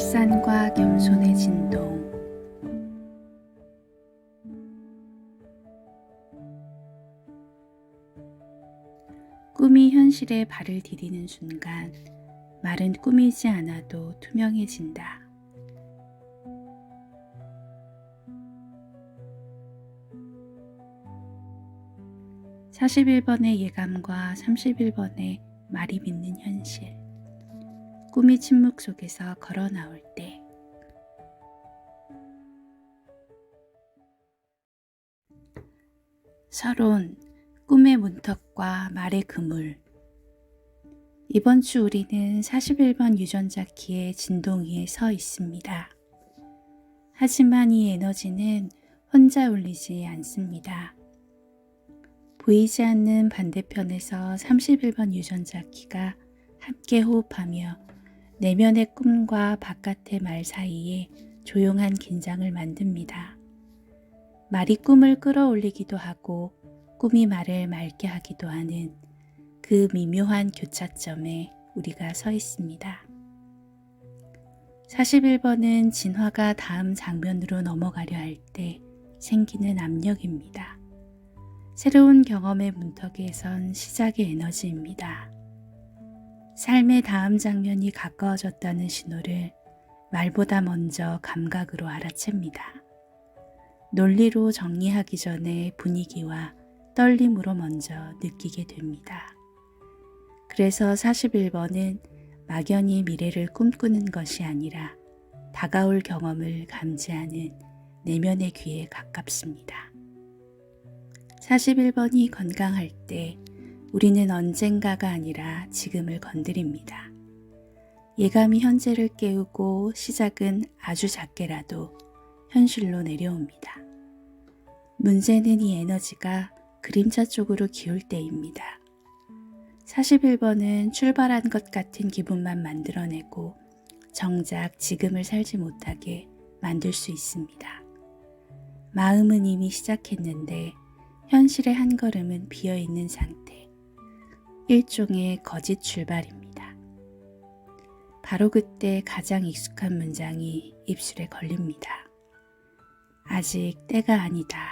결산과 겸손의 진동. 꿈이 현실에 발을 디디는 순간 말은 꾸미지 않아도 투명해진다. (41번의) 예감과 (31번의) 말이 믿는 현실. 꿈이 침묵 속에서 걸어 나올 때 서론, 꿈의 문턱과 말의 그물. 이번 주 우리는 41번 유전자 키의 진동 위에 서 있습니다. 하지만 이 에너지는 혼자 울리지 않습니다. 보이지 않는 반대편에서 31번 유전자 키가 함께 호흡하며 내면의 꿈과 바깥의 말 사이에 조용한 긴장을 만듭니다. 말이 꿈을 끌어올리기도 하고 꿈이 말을 맑게 하기도 하는 그 미묘한 교차점에 우리가 서 있습니다. 41번은 진화가 다음 장면으로 넘어가려 할 때 생기는 압력입니다. 새로운 경험의 문턱에 선 시작의 에너지입니다. 삶의 다음 장면이 가까워졌다는 신호를 말보다 먼저 감각으로 알아챕니다. 논리로 정리하기 전에 분위기와 떨림으로 먼저 느끼게 됩니다. 그래서 41번은 막연히 미래를 꿈꾸는 것이 아니라 다가올 경험을 감지하는 내면의 귀에 가깝습니다. 41번이 건강할 때 우리는 언젠가가 아니라 지금을 건드립니다. 예감이 현재를 깨우고 시작은 아주 작게라도 현실로 내려옵니다. 문제는 이 에너지가 그림자 쪽으로 기울 때입니다. 41번은 출발한 것 같은 기분만 만들어내고 정작 지금을 살지 못하게 만들 수 있습니다. 마음은 이미 시작했는데 현실의 한 걸음은 비어있는 상태. 일종의 거짓 출발입니다. 바로 그때 가장 익숙한 문장이 입술에 걸립니다. 아직 때가 아니다.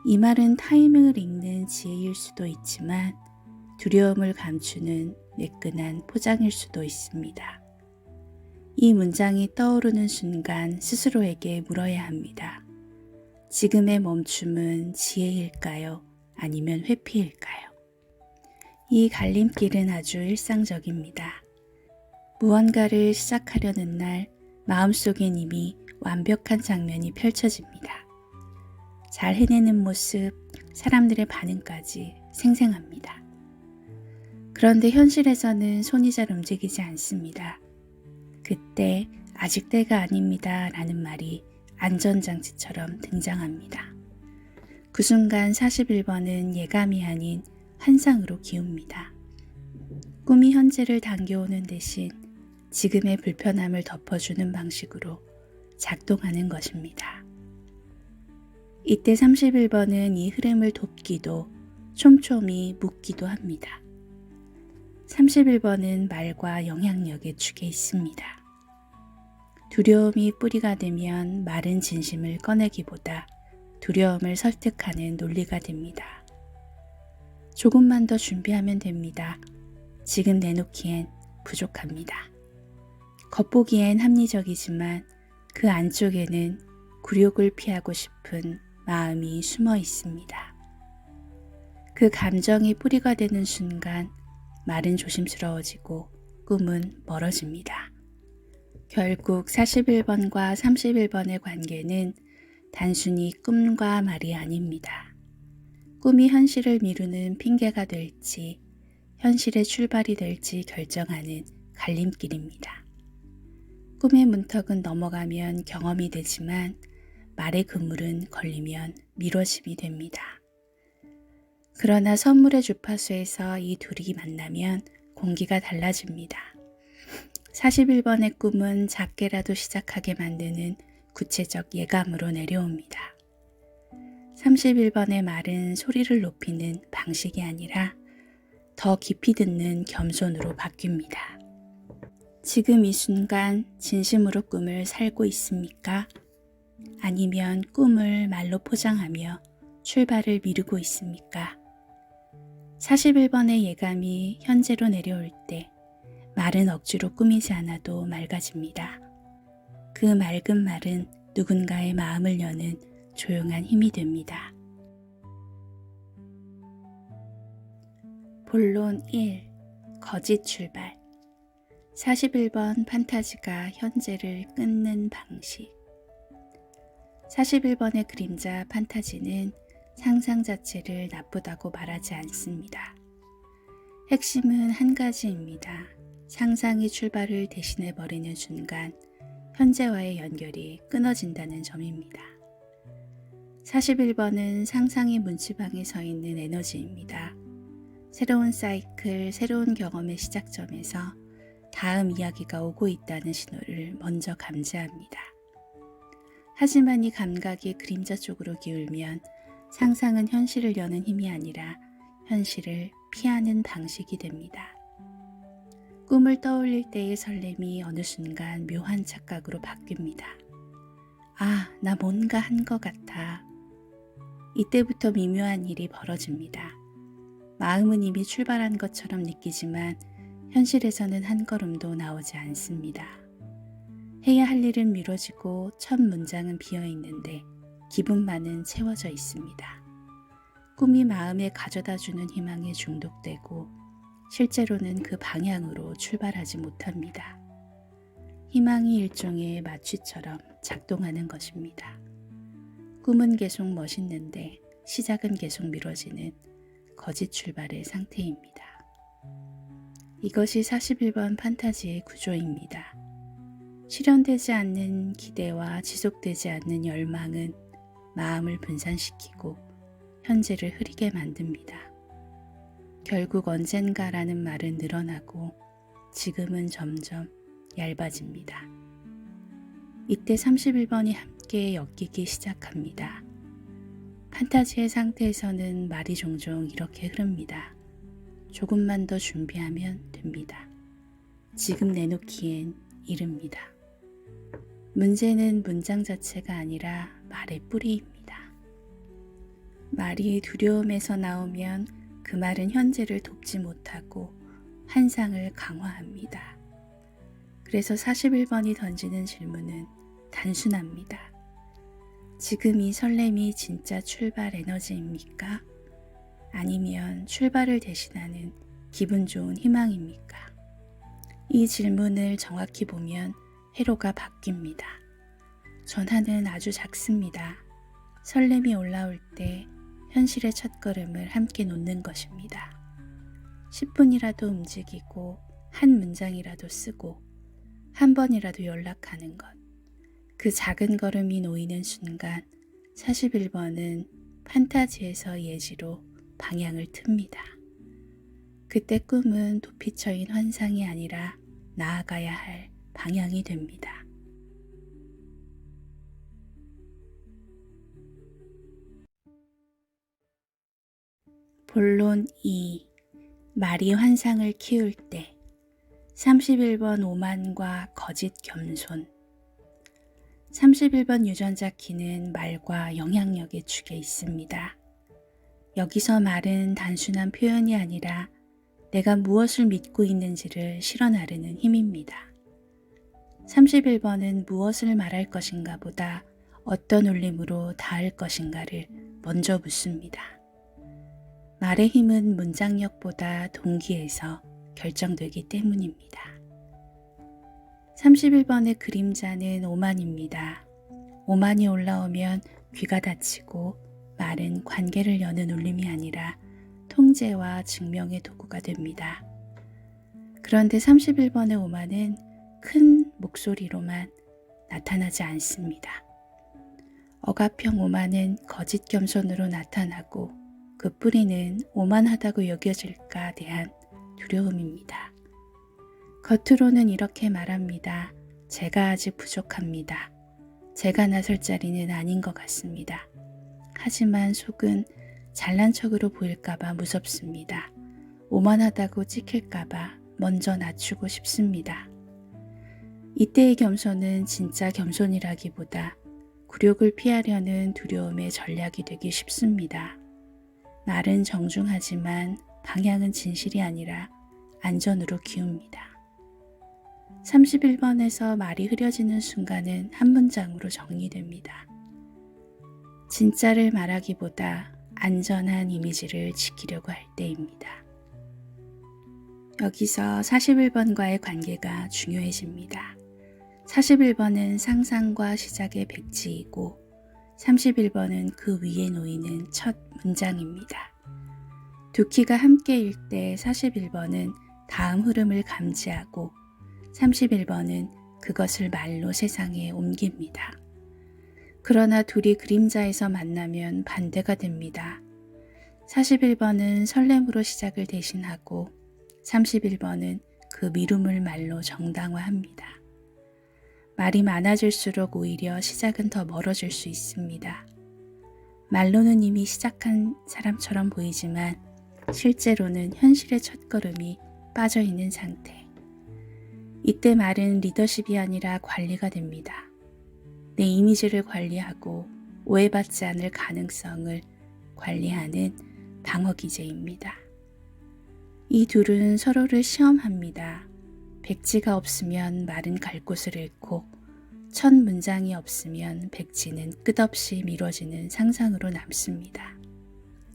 이 말은 타이밍을 읽는 지혜일 수도 있지만 두려움을 감추는 매끈한 포장일 수도 있습니다. 이 문장이 떠오르는 순간 스스로에게 물어야 합니다. 지금의 멈춤은 지혜일까요? 아니면 회피일까요? 이 갈림길은 아주 일상적입니다. 무언가를 시작하려는 날 마음속엔 이미 완벽한 장면이 펼쳐집니다. 잘 해내는 모습, 사람들의 반응까지 생생합니다. 그런데 현실에서는 손이 잘 움직이지 않습니다. 그때 아직 때가 아닙니다 라는 말이 안전장치처럼 등장합니다. 그 순간 41번은 예감이 아닌 환상으로 기웁니다. 꿈이 현재를 당겨오는 대신 지금의 불편함을 덮어주는 방식으로 작동하는 것입니다. 이때 31번은 이 흐름을 돕기도 촘촘히 묶기도 합니다. 31번은 말과 영향력의 축에 있습니다. 두려움이 뿌리가 되면 말은 진심을 꺼내기보다 두려움을 설득하는 논리가 됩니다. 조금만 더 준비하면 됩니다. 지금 내놓기엔 부족합니다. 겉보기엔 합리적이지만 그 안쪽에는 굴욕을 피하고 싶은 마음이 숨어 있습니다. 그 감정이 뿌리가 되는 순간 말은 조심스러워지고 꿈은 멀어집니다. 결국 41번과 31번의 관계는 단순히 꿈과 말이 아닙니다. 꿈이 현실을 미루는 핑계가 될지 현실의 출발이 될지 결정하는 갈림길입니다. 꿈의 문턱은 넘어가면 경험이 되지만 말의 그물은 걸리면 미뤄짐이 됩니다. 그러나 선물의 주파수에서 이 둘이 만나면 공기가 달라집니다. 41번의 꿈은 작게라도 시작하게 만드는 구체적 예감으로 내려옵니다. 31번의 말은 소리를 높이는 방식이 아니라 더 깊이 듣는 겸손으로 바뀝니다. 지금 이 순간 진심으로 꿈을 살고 있습니까? 아니면 꿈을 말로 포장하며 출발을 미루고 있습니까? 41번의 예감이 현재로 내려올 때 말은 억지로 꾸미지 않아도 맑아집니다. 그 맑은 말은 누군가의 마음을 여는 조용한 힘이 됩니다. 본론 1. 거짓 출발. 41번 판타지가 현재를 끊는 방식. 41번의 그림자 판타지는 상상 자체를 나쁘다고 말하지 않습니다. 핵심은 한 가지입니다. 상상이 출발을 대신해버리는 순간 현재와의 연결이 끊어진다는 점입니다. 41번은 상상의 문지방에 서 있는 에너지입니다. 새로운 사이클, 새로운 경험의 시작점에서 다음 이야기가 오고 있다는 신호를 먼저 감지합니다. 하지만 이 감각이 그림자 쪽으로 기울면 상상은 현실을 여는 힘이 아니라 현실을 피하는 방식이 됩니다. 꿈을 떠올릴 때의 설렘이 어느 순간 묘한 착각으로 바뀝니다. 아, 나 뭔가 한 것 같아. 이때부터 미묘한 일이 벌어집니다. 마음은 이미 출발한 것처럼 느끼지만 현실에서는 한 걸음도 나오지 않습니다. 해야 할 일은 미뤄지고 첫 문장은 비어 있는데 기분만은 채워져 있습니다. 꿈이 마음에 가져다주는 희망에 중독되고 실제로는 그 방향으로 출발하지 못합니다. 희망이 일종의 마취처럼 작동하는 것입니다. 꿈은 계속 멋있는데 시작은 계속 미뤄지는 거짓 출발의 상태입니다. 이것이 41번 판타지의 구조입니다. 실현되지 않는 기대와 지속되지 않는 열망은 마음을 분산시키고 현재를 흐리게 만듭니다. 결국 언젠가라는 말은 늘어나고 지금은 점점 얇아집니다. 이때 31번이 함께 엮이기 시작합니다. 판타지의 상태에서는 말이 종종 이렇게 흐릅니다. 조금만 더 준비하면 됩니다. 지금 내놓기엔 이릅니다. 문제는 문장 자체가 아니라 말의 뿌리입니다. 말이 두려움에서 나오면 그 말은 현재를 돕지 못하고 환상을 강화합니다. 그래서 41번이 던지는 질문은 단순합니다. 지금 이 설렘이 진짜 출발 에너지입니까? 아니면 출발을 대신하는 기분 좋은 희망입니까? 이 질문을 정확히 보면 회로가 바뀝니다. 전환은 아주 작습니다. 설렘이 올라올 때 현실의 첫걸음을 함께 놓는 것입니다. 10분이라도 움직이고 한 문장이라도 쓰고 한 번이라도 연락하는 것. 그 작은 걸음이 놓이는 순간 41번은 판타지에서 예지로 방향을 틉니다. 그때 꿈은 도피처인 환상이 아니라 나아가야 할 방향이 됩니다. 본론 2. 말이 환상을 키울 때 31번 오만과 거짓 겸손. 31번 유전자 키는 말과 영향력의 축에 있습니다. 여기서 말은 단순한 표현이 아니라 내가 무엇을 믿고 있는지를 실어 나르는 힘입니다. 31번은 무엇을 말할 것인가 보다 어떤 울림으로 닿을 것인가를 먼저 묻습니다. 말의 힘은 문장력보다 동기에서 결정되기 때문입니다. 31번의 그림자는 오만입니다. 오만이 올라오면 귀가 닫히고 말은 관계를 여는 울림이 아니라 통제와 증명의 도구가 됩니다. 그런데 31번의 오만은 큰 목소리로만 나타나지 않습니다. 억압형 오만은 거짓 겸손으로 나타나고 그 뿌리는 오만하다고 여겨질까 대한 두려움입니다. 겉으로는 이렇게 말합니다. 제가 아직 부족합니다. 제가 나설 자리는 아닌 것 같습니다. 하지만 속은 잘난 척으로 보일까봐 무섭습니다. 오만하다고 찍힐까봐 먼저 낮추고 싶습니다. 이때의 겸손은 진짜 겸손이라기보다 굴욕을 피하려는 두려움의 전략이 되기 쉽습니다. 말은 정중하지만 방향은 진실이 아니라 안전으로 기웁니다. 31번에서 말이 흐려지는 순간은 한 문장으로 정리됩니다. 진짜를 말하기보다 안전한 이미지를 지키려고 할 때입니다. 여기서 41번과의 관계가 중요해집니다. 41번은 상상과 시작의 백지이고 31번은 그 위에 놓이는 첫 문장입니다. 두 키가 함께일 때 41번은 다음 흐름을 감지하고 31번은 그것을 말로 세상에 옮깁니다. 그러나 둘이 그림자에서 만나면 반대가 됩니다. 41번은 설렘으로 시작을 대신하고 31번은 그 미움을 말로 정당화합니다. 말이 많아질수록 오히려 시작은 더 멀어질 수 있습니다. 말로는 이미 시작한 사람처럼 보이지만 실제로는 현실의 첫걸음이 빠져있는 상태. 이때 말은 리더십이 아니라 관리가 됩니다. 내 이미지를 관리하고 오해받지 않을 가능성을 관리하는 방어기제입니다. 이 둘은 서로를 시험합니다. 백지가 없으면 말은 갈 곳을 잃고 첫 문장이 없으면 백지는 끝없이 미뤄지는 상상으로 남습니다.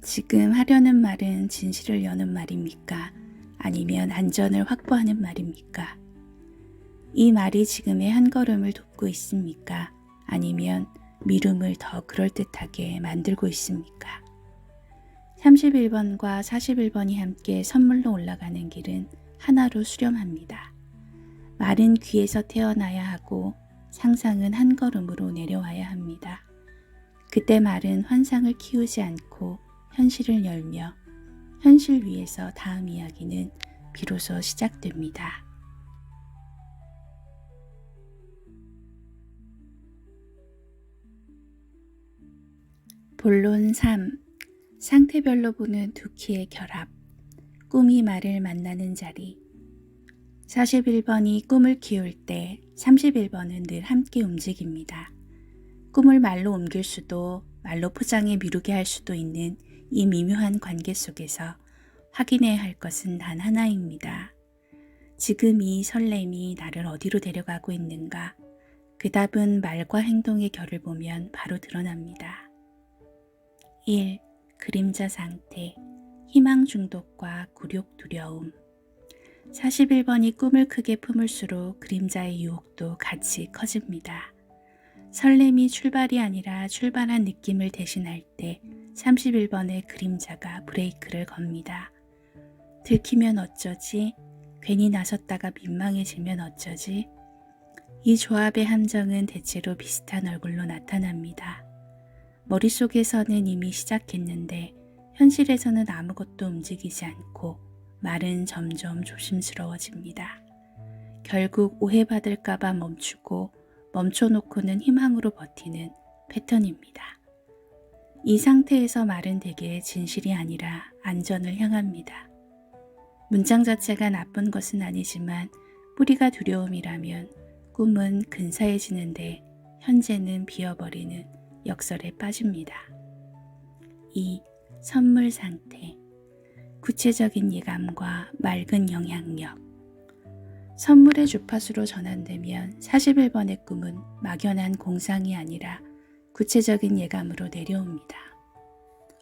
지금 하려는 말은 진실을 여는 말입니까? 아니면 안전을 확보하는 말입니까? 이 말이 지금의 한 걸음을 돕고 있습니까? 아니면 미움을 더 그럴듯하게 만들고 있습니까? 31번과 41번이 함께 선물로 올라가는 길은 하나로 수렴합니다. 말은 귀에서 태어나야 하고 상상은 한 걸음으로 내려와야 합니다. 그때 말은 환상을 키우지 않고 현실을 열며 현실 위에서 다음 이야기는 비로소 시작됩니다. 본론 3. 상태별로 보는 두 키의 결합. 꿈이 말을 만나는 자리. 41번이 꿈을 키울 때 31번은 늘 함께 움직입니다. 꿈을 말로 옮길 수도 말로 포장해 미루게 할 수도 있는 이 미묘한 관계 속에서 확인해야 할 것은 단 하나입니다. 지금 이 설렘이 나를 어디로 데려가고 있는가? 그 답은 말과 행동의 결을 보면 바로 드러납니다. 1. 그림자 상태, 희망 중독과 굴욕 두려움. 41번이 꿈을 크게 품을수록 그림자의 유혹도 같이 커집니다. 설렘이 출발이 아니라 출발한 느낌을 대신할 때 31번의 그림자가 브레이크를 겁니다. 들키면 어쩌지? 괜히 나섰다가 민망해지면 어쩌지? 이 조합의 함정은 대체로 비슷한 얼굴로 나타납니다. 머릿속에서는 이미 시작했는데 현실에서는 아무것도 움직이지 않고 말은 점점 조심스러워집니다. 결국 오해받을까봐 멈추고 멈춰놓고는 희망으로 버티는 패턴입니다. 이 상태에서 말은 대개 진실이 아니라 안전을 향합니다. 문장 자체가 나쁜 것은 아니지만 뿌리가 두려움이라면 꿈은 근사해지는데 현재는 비어버리는 역설에 빠집니다. 2. 선물 상태, 구체적인 예감과 맑은 영향력. 선물의 주파수로 전환되면 41번의 꿈은 막연한 공상이 아니라 구체적인 예감으로 내려옵니다.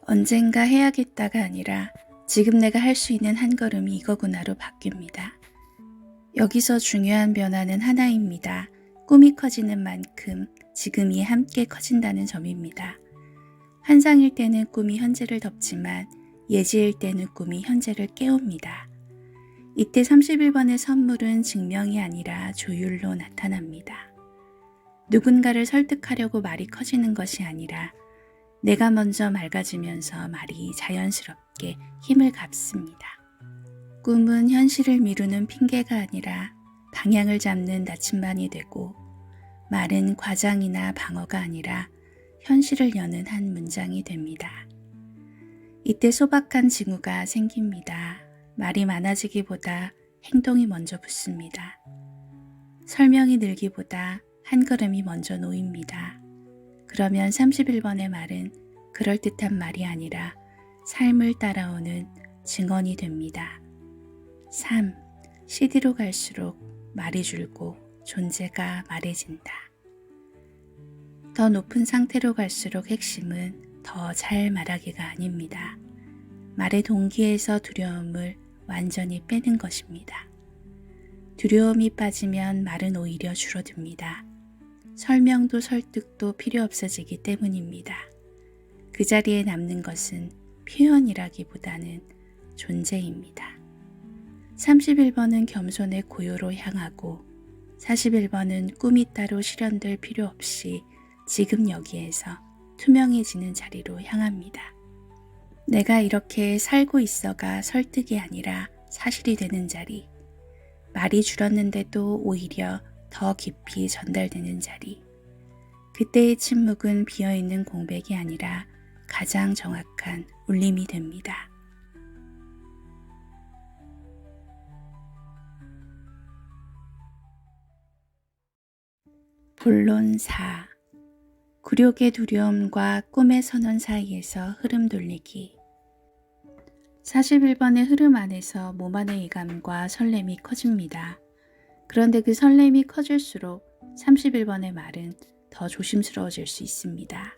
언젠가 해야겠다가 아니라 지금 내가 할 수 있는 한 걸음이 이거구나로 바뀝니다. 여기서 중요한 변화는 하나입니다. 꿈이 커지는 만큼 지금이 함께 커진다는 점입니다. 환상일 때는 꿈이 현재를 덮지만 예지일 때는 꿈이 현재를 깨웁니다. 이때 31번의 선물은 증명이 아니라 조율로 나타납니다. 누군가를 설득하려고 말이 커지는 것이 아니라 내가 먼저 맑아지면서 말이 자연스럽게 힘을 갚습니다. 꿈은 현실을 미루는 핑계가 아니라 방향을 잡는 나침반이 되고 말은 과장이나 방어가 아니라 현실을 여는 한 문장이 됩니다. 이때 소박한 징후가 생깁니다. 말이 많아지기보다 행동이 먼저 붙습니다. 설명이 늘기보다 한 걸음이 먼저 놓입니다. 그러면 31번의 말은 그럴듯한 말이 아니라 삶을 따라오는 증언이 됩니다. 3. CD로 갈수록 말이 줄고 존재가 말해진다. 더 높은 상태로 갈수록 핵심은 더 잘 말하기가 아닙니다. 말의 동기에서 두려움을 완전히 빼는 것입니다. 두려움이 빠지면 말은 오히려 줄어듭니다. 설명도 설득도 필요 없어지기 때문입니다. 그 자리에 남는 것은 표현이라기보다는 존재입니다. 31번은 겸손의 고요로 향하고 41번은 꿈이 따로 실현될 필요 없이 지금 여기에서 투명해지는 자리로 향합니다. 내가 이렇게 살고 있어가 설득이 아니라 사실이 되는 자리, 말이 줄었는데도 오히려 더 깊이 전달되는 자리, 그때의 침묵은 비어있는 공백이 아니라 가장 정확한 울림이 됩니다. 본론 4. 굴욕의 두려움과 꿈의 선언 사이에서 흐름 돌리기. 41번의 흐름 안에서 몸 안의 이감과 설렘이 커집니다. 그런데 그 설렘이 커질수록 31번의 말은 더 조심스러워질 수 있습니다.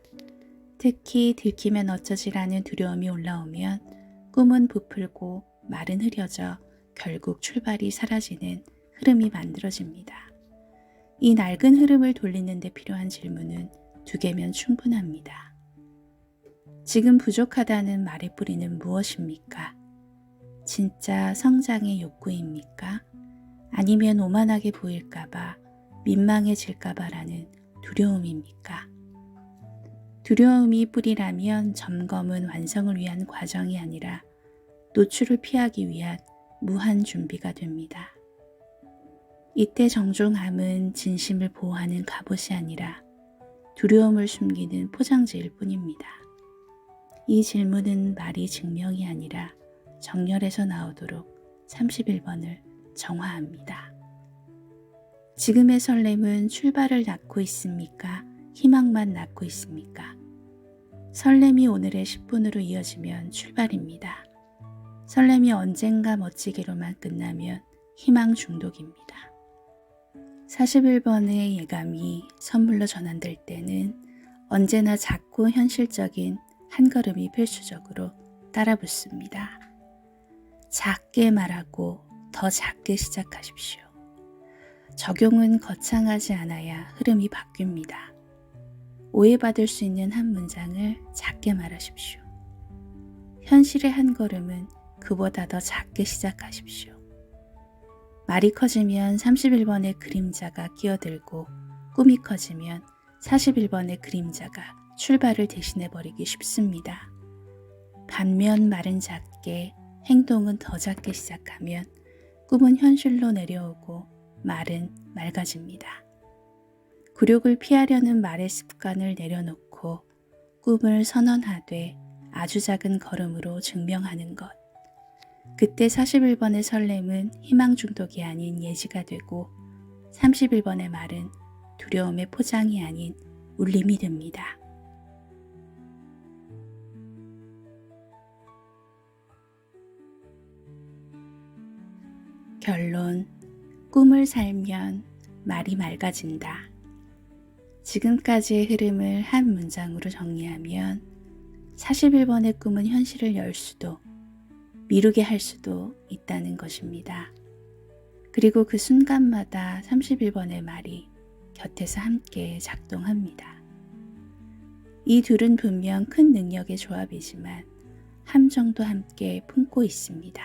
특히 들키면 어쩌지라는 두려움이 올라오면 꿈은 부풀고 말은 흐려져 결국 출발이 사라지는 흐름이 만들어집니다. 이 낡은 흐름을 돌리는 데 필요한 질문은 2개면 충분합니다. 지금 부족하다는 말의 뿌리는 무엇입니까? 진짜 성장의 욕구입니까? 아니면 오만하게 보일까봐, 민망해질까봐라는 두려움입니까? 두려움이 뿌리라면 점검은 완성을 위한 과정이 아니라 노출을 피하기 위한 무한 준비가 됩니다. 이때 정중함은 진심을 보호하는 갑옷이 아니라 두려움을 숨기는 포장지일 뿐입니다. 이 질문은 말이 증명이 아니라 정렬에서 나오도록 31번을 정화합니다. 지금의 설렘은 출발을 낳고 있습니까? 희망만 낳고 있습니까? 설렘이 오늘의 10분으로 이어지면 출발입니다. 설렘이 언젠가 멋지기로만 끝나면 희망 중독입니다. 41번의 예감이 선물로 전환될 때는 언제나 작고 현실적인 한 걸음이 필수적으로 따라붙습니다. 작게 말하고 더 작게 시작하십시오. 적용은 거창하지 않아야 흐름이 바뀝니다. 오해받을 수 있는 한 문장을 작게 말하십시오. 현실의 한 걸음은 그보다 더 작게 시작하십시오. 말이 커지면 31번의 그림자가 끼어들고 꿈이 커지면 41번의 그림자가 출발을 대신해버리기 쉽습니다. 반면 말은 작게, 행동은 더 작게 시작하면 꿈은 현실로 내려오고 말은 맑아집니다. 굴욕을 피하려는 말의 습관을 내려놓고 꿈을 선언하되 아주 작은 걸음으로 증명하는 것. 그때 41번의 설렘은 희망 중독이 아닌 예지가 되고 31번의 말은 두려움의 포장이 아닌 울림이 됩니다. 결론, 꿈을 살면 말이 맑아진다. 지금까지의 흐름을 한 문장으로 정리하면 41번의 꿈은 현실을 열 수도 미루게 할 수도 있다는 것입니다. 그리고 그 순간마다 31번의 말이 곁에서 함께 작동합니다. 이 둘은 분명 큰 능력의 조합이지만 함정도 함께 품고 있습니다.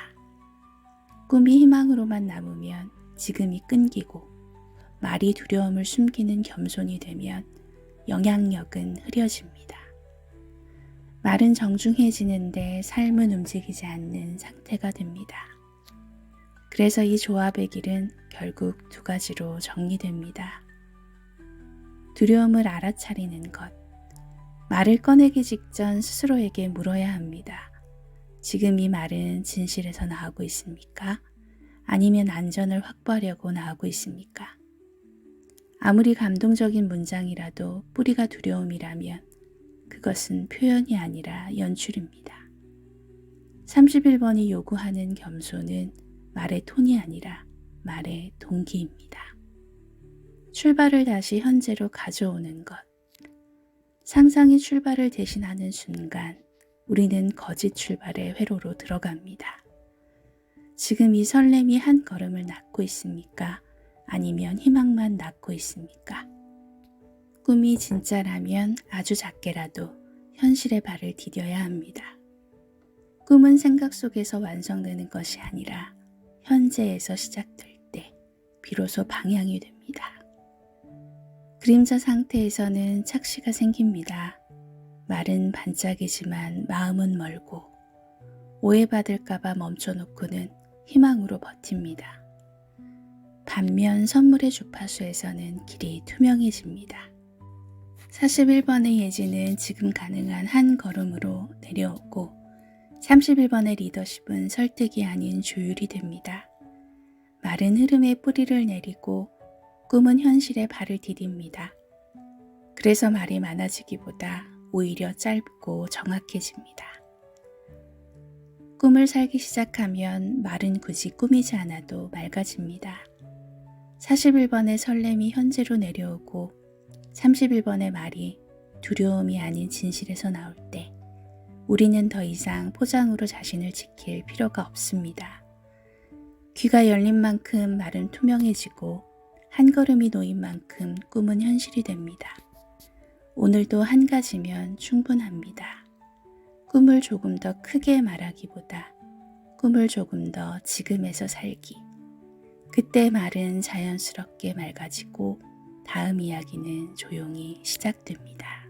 꿈이 희망으로만 남으면 지금이 끊기고 말이 두려움을 숨기는 겸손이 되면 영향력은 흐려집니다. 말은 정중해지는데 삶은 움직이지 않는 상태가 됩니다. 그래서 이 조합의 길은 결국 2가지로 정리됩니다. 두려움을 알아차리는 것. 말을 꺼내기 직전 스스로에게 물어야 합니다. 지금 이 말은 진실에서 나오고 있습니까? 아니면 안전을 확보하려고 나오고 있습니까? 아무리 감동적인 문장이라도 뿌리가 두려움이라면 그것은 표현이 아니라 연출입니다. 31번이 요구하는 겸손은 말의 톤이 아니라 말의 동기입니다. 출발을 다시 현재로 가져오는 것. 상상이 출발을 대신하는 순간 우리는 거짓 출발의 회로로 들어갑니다. 지금 이 설렘이 한 걸음을 낳고 있습니까? 아니면 희망만 낳고 있습니까? 꿈이 진짜라면 아주 작게라도 현실의 발을 디뎌야 합니다. 꿈은 생각 속에서 완성되는 것이 아니라 현재에서 시작될 때 비로소 방향이 됩니다. 그림자 상태에서는 착시가 생깁니다. 말은 반짝이지만 마음은 멀고 오해받을까봐 멈춰놓고는 희망으로 버팁니다. 반면 선물의 주파수에서는 길이 투명해집니다. 41번의 예지는 지금 가능한 한 걸음으로 내려오고 31번의 리더십은 설득이 아닌 조율이 됩니다. 말은 흐름에 뿌리를 내리고 꿈은 현실에 발을 디딥니다. 그래서 말이 많아지기보다 오히려 짧고 정확해집니다. 꿈을 살기 시작하면 말은 굳이 꾸미지 않아도 맑아집니다. 41번의 설렘이 현재로 내려오고 31번의 말이 두려움이 아닌 진실에서 나올 때 우리는 더 이상 포장으로 자신을 지킬 필요가 없습니다. 귀가 열린 만큼 말은 투명해지고 한 걸음이 놓인 만큼 꿈은 현실이 됩니다. 오늘도 한 가지면 충분합니다. 꿈을 조금 더 크게 말하기보다 꿈을 조금 더 지금에서 살기. 그때 말은 자연스럽게 맑아지고 다음 이야기는 조용히 시작됩니다.